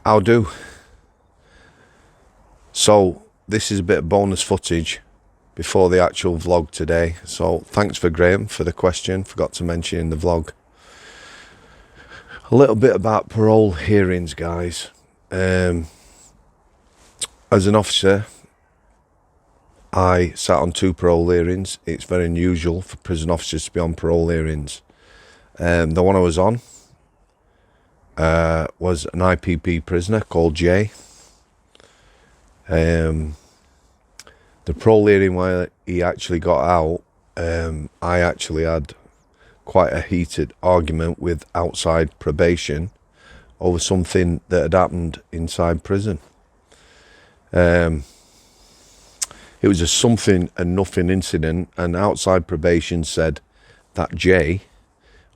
How do? So this is a bit of bonus footage before the actual vlog today. So thanks for Graham for the question. Forgot to mention in the vlog. A little bit about parole hearings, guys. As an officer, I sat on 2 parole hearings. It's very unusual for prison officers to be on parole hearings. The one I was on was an IPP prisoner called Jay. The parole hearing where he actually got out, I actually had quite a heated argument with outside probation over something that had happened inside prison. It was a something and nothing incident, and outside probation said that Jay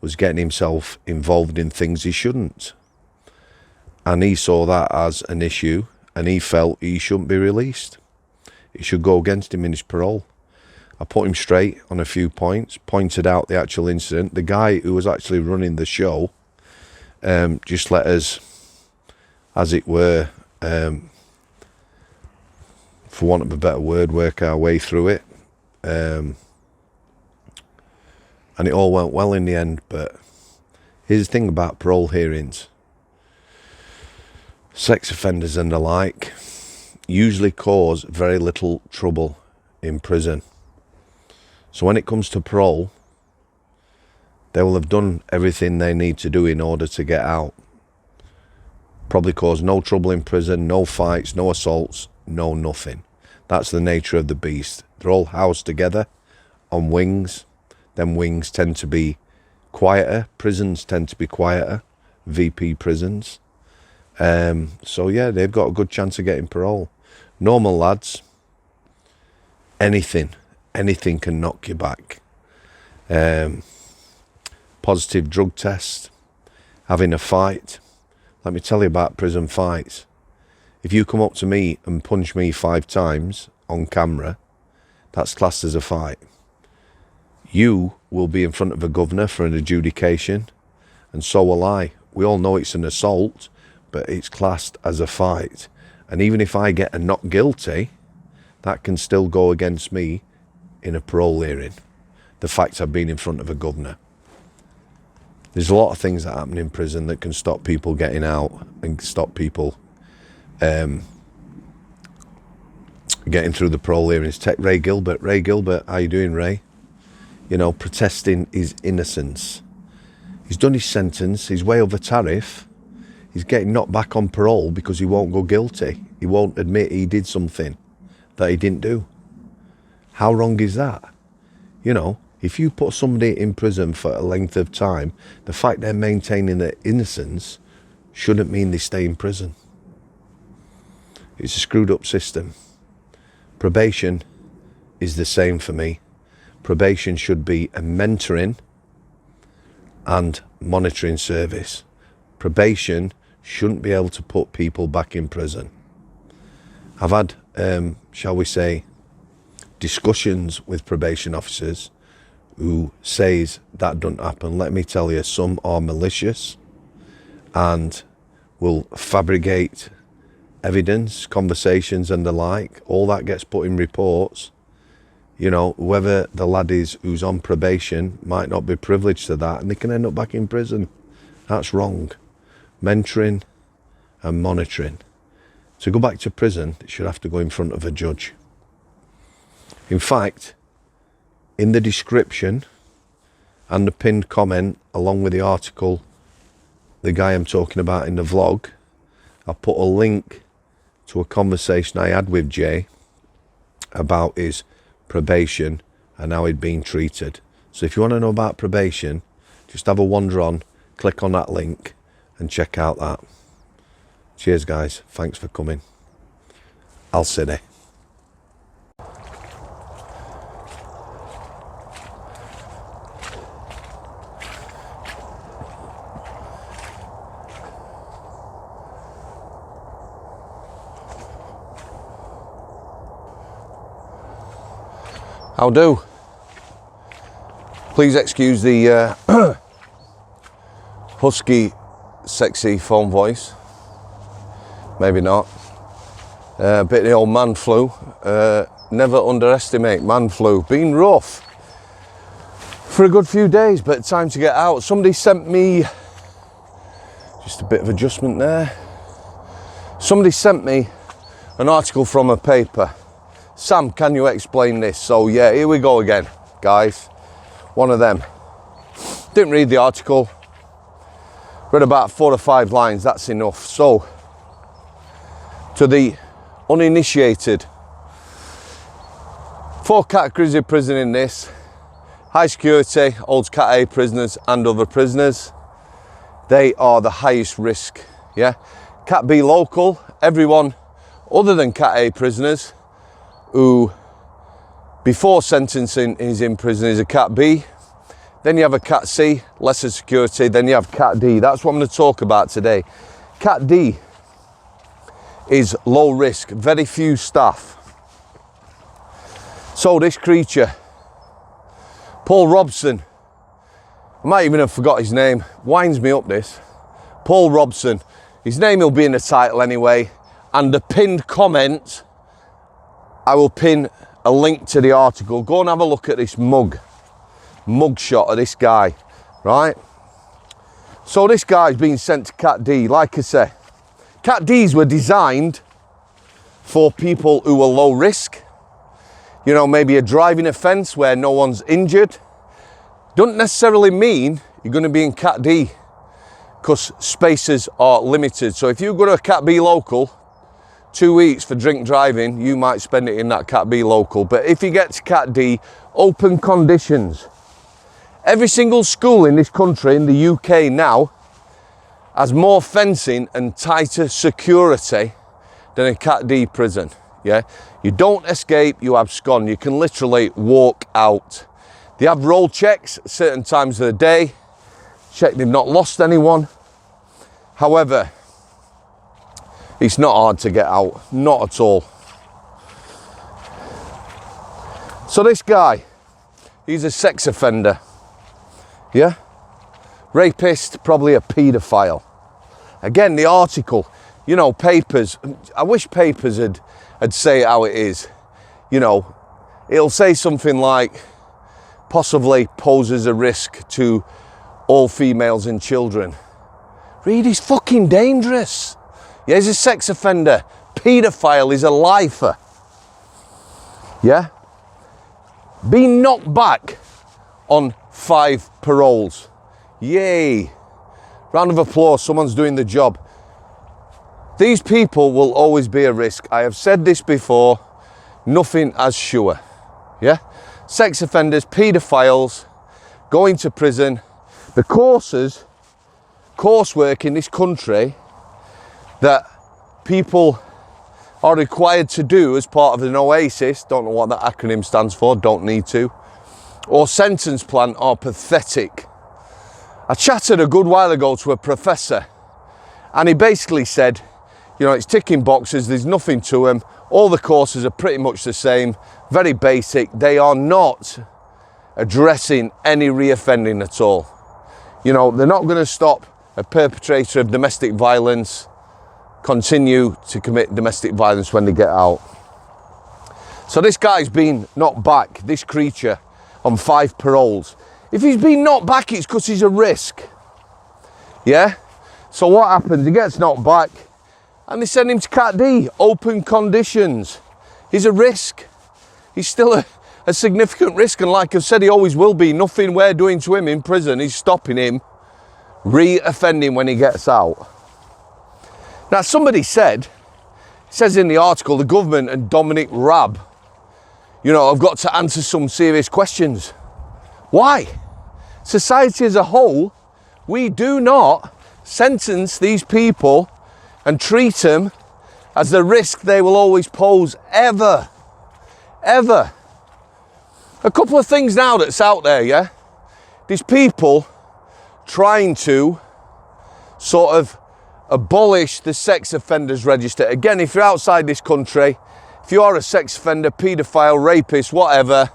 was getting himself involved in things he shouldn't. And he saw that as an issue, and he felt he shouldn't be released. It should go against him in his parole. I put him straight on a few points, pointed out the actual incident. The guy who was actually running the show just let us, as it were, for want of a better word, work our way through it. And it all went well in the end. But here's the thing about parole hearings. Sex offenders and the like usually cause very little trouble in prison. So when it comes to parole, they will have done everything they need to do in order to get out. Probably cause no trouble in prison, no fights, no assaults, no nothing. That's the nature of the beast. They're all housed together on wings. Them wings tend to be quieter. Prisons tend to be quieter. VP prisons. So yeah, they've got a good chance of getting parole. Normal lads, anything can knock you back. Positive drug test, having a fight. Let me tell you about prison fights. If you come up to me and punch me 5 times on camera, that's classed as a fight. You will be in front of a governor for an adjudication, and so will I. We all know it's an assault, but it's classed as a fight. And even if I get a not guilty, that can still go against me in a parole hearing. The fact I've been in front of a governor. There's a lot of things that happen in prison that can stop people getting out and stop people getting through the parole hearings. Take Ray Gilbert. Ray Gilbert, how you doing, Ray? You know, protesting his innocence. He's done his sentence. He's way over tariff. He's getting knocked back on parole because he won't go guilty. He won't admit he did something that he didn't do. How wrong is that? You know, if you put somebody in prison for a length of time, the fact they're maintaining their innocence shouldn't mean they stay in prison. It's a screwed up system. Probation is the same for me. Probation should be a mentoring and monitoring service. Probation shouldn't be able to put people back in prison. I've had, shall we say, discussions with probation officers who says that doesn't happen. Let me tell you, some are malicious and will fabricate evidence, conversations and the like. All that gets put in reports. You know, whoever the lad is who's on probation might not be privileged to that, and they can end up back in prison. That's wrong. Mentoring and monitoring. To go back to prison, it should have to go in front of a judge. In fact, in the description and the pinned comment, along with the article, the guy I'm talking about in the vlog, I put a link to a conversation I had with Jay about his probation and how he'd been treated. So if you want to know about probation, just have a wander on, click on that link and check out that. Cheers guys, thanks for coming. Al City. How do? Please excuse the husky, sexy phone voice. Maybe not. A bit of the old man flu. Never underestimate man flu. Been rough for a good few days, but time to get out. Somebody sent me, just a bit of adjustment there. Somebody sent me an article from a paper. Sam, can you explain this? So yeah, here we go again, guys. One of them. Didn't read the article. Read about 4 or 5 lines, that's enough. So, to the uninitiated, 4 categories of prison in this. High security holds Cat A prisoners and other prisoners. They are the highest risk, yeah? Cat B local, everyone other than Cat A prisoners who before sentencing is in prison is a Cat B. Then you have a Cat C, lesser security. Then you have Cat D. That's what I'm going to talk about today. Cat D is low risk, very few staff. So this creature, Paul Robson, I might even have forgot his name, winds me up this. Paul Robson, his name will be in the title anyway, and the pinned comment, I will pin a link to the article. Go and have a look at this mug shot of this guy, right? So this guy's been sent to Cat D. Like I say, Cat Ds were designed for people who were low risk. You know, maybe a driving offence where no one's injured. Doesn't necessarily mean you're going to be in Cat D, because spaces are limited. So if you go to a Cat B local, 2 weeks for drink driving, you might spend it in that Cat B local. But if you get to Cat D, open conditions. Every single school in this country, in the UK now, has more fencing and tighter security than a Cat D prison, yeah? You don't escape, you abscond. You can literally walk out. They have roll checks at certain times of the day, check they've not lost anyone. However, it's not hard to get out, not at all. So this guy, he's a sex offender. Yeah? Rapist, probably a paedophile. Again, the article, you know, papers, I wish papers had say it how it is. You know, it'll say something like, possibly poses a risk to all females and children. Read, he's fucking dangerous. Yeah, he's a sex offender. Paedophile, he's a lifer. Yeah? Being knocked back on 5 paroles. Yay. Round of applause, someone's doing the job. These people will always be a risk. I have said this before, nothing as sure. Yeah? Sex offenders, paedophiles, going to prison. The coursework in this country that people are required to do as part of an OASIS, don't know what that acronym stands for, don't need to, or sentence plan are pathetic. I chatted a good while ago to a professor and he basically said, you know, it's ticking boxes, there's nothing to them, all the courses are pretty much the same, very basic, they are not addressing any reoffending at all. You know, they're not going to stop a perpetrator of domestic violence continue to commit domestic violence when they get out. So this guy's been knocked back, this creature, on 5 paroles. If he's been knocked back, it's because he's a risk. Yeah? So what happens? He gets knocked back and they send him to Cat D, open conditions. He's a risk. He's still a significant risk, and like I've said, he always will be. Nothing we're doing to him in prison is stopping him re-offending when he gets out. Now, somebody said, it says in the article, the government and Dominic Raab, you know, have got to answer some serious questions. Why? Society as a whole, we do not sentence these people and treat them as the risk they will always pose, ever. Ever. A couple of things now that's out there, yeah? These people trying to sort of abolish the sex offenders register. Again, if you're outside this country, if you are a sex offender, paedophile, rapist, whatever,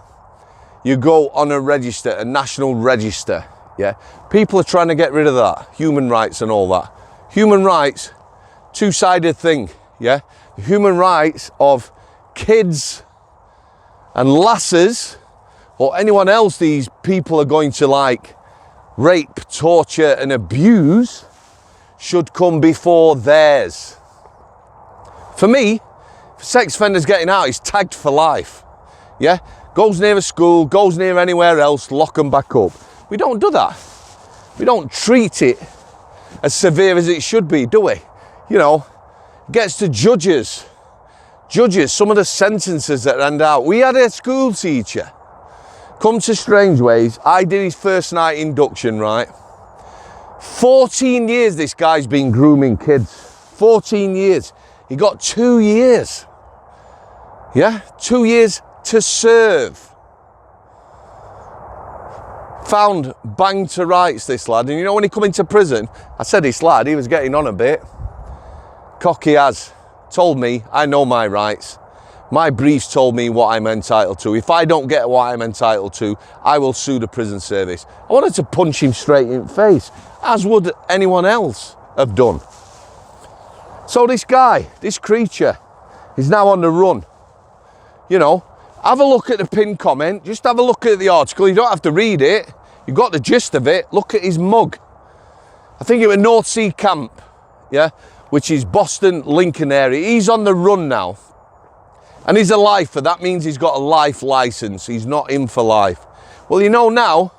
you go on a register, a national register, yeah? People are trying to get rid of that, human rights and all that. Human rights two-sided thing, yeah? The human rights of kids and lasses, or anyone else these people are going to like rape, torture and abuse, should come before theirs. For me, if a sex offender's getting out, he's tagged for life. Yeah? Goes near a school, goes near anywhere else, lock them back up. We don't do that. We don't treat it as severe as it should be, do we? You know, gets to judges. Judges, some of the sentences that end out. We had a school teacher come to Strangeways. I did his first night induction, right? 14 years this guy's been grooming kids. 14 years. He got 2 years. Yeah? 2 years to serve. Found bang to rights, this lad. And you know, when he come into prison, I said this lad, he was getting on a bit. Cocky as. Told me, I know my rights. My briefs told me what I'm entitled to. If I don't get what I'm entitled to, I will sue the prison service. I wanted to punch him straight in the face, as would anyone else have done. So this guy, this creature, is now on the run. You know, have a look at the pinned comment. Just have a look at the article. You don't have to read it. You've got the gist of it. Look at his mug. I think it was North Sea Camp, yeah, which is Boston, Lincoln area. He's on the run now. And he's a lifer. That means he's got a life license. He's not in for life. Well, you know now,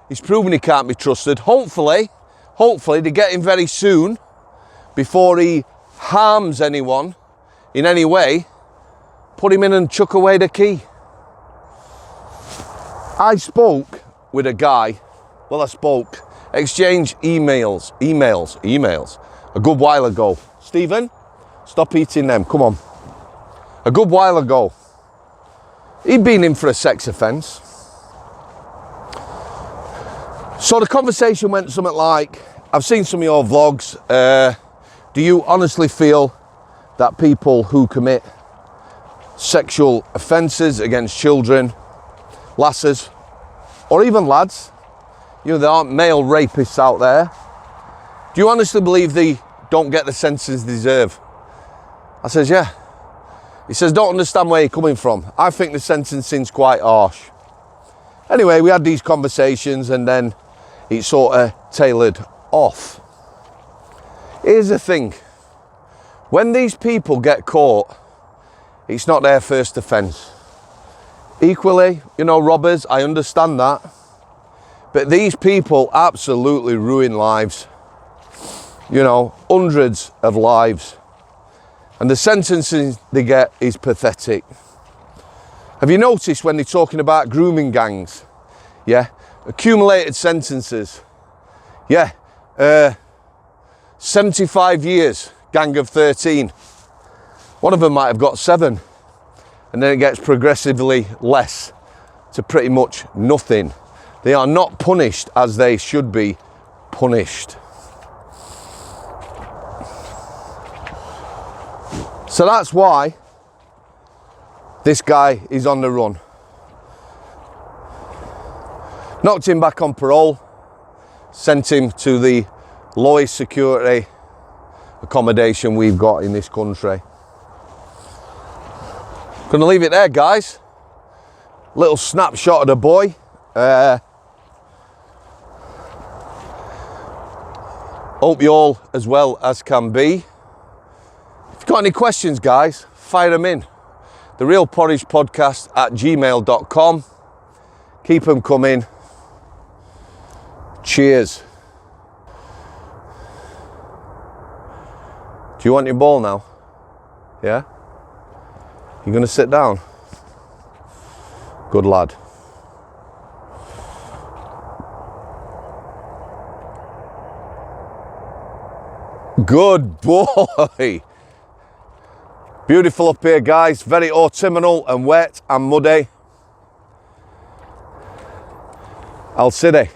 he's proven he can't be trusted. Hopefully, to get him very soon, before he harms anyone in any way, put him in and chuck away the key. I spoke with a guy, exchanged emails, a good while ago. Stephen, stop eating them, come on. A good while ago. He'd been in for a sex offence. So the conversation went something like, I've seen some of your vlogs. Do you honestly feel that people who commit sexual offences against children, lasses, or even lads, you know, there aren't male rapists out there, do you honestly believe they don't get the sentences they deserve? I says, yeah. He says, don't understand where you're coming from. I think the sentencing's quite harsh. Anyway, we had these conversations and then it sort of tailored off. Here's the thing. When these people get caught, it's not their first offence. Equally, you know, robbers, I understand that. But these people absolutely ruin lives. You know, hundreds of lives. And the sentences they get is pathetic. Have you noticed when they're talking about grooming gangs? Yeah, accumulated sentences. Yeah, 75 years, gang of 13. One of them might have got 7. And then it gets progressively less to pretty much nothing. They are not punished as they should be punished. So that's why this guy is on the run. Knocked him back on parole, sent him to the lowest security accommodation we've got in this country. Gonna leave it there, guys. Little snapshot of the boy. Hope you all as well as can be. If you've got any questions, guys, fire them in. therealporridgepodcast@gmail.com. Keep them coming. Cheers. Do you want your ball now? Yeah? You gonna sit down? Good lad. Good boy. Beautiful up here, guys. Very autumnal and wet and muddy. Al City.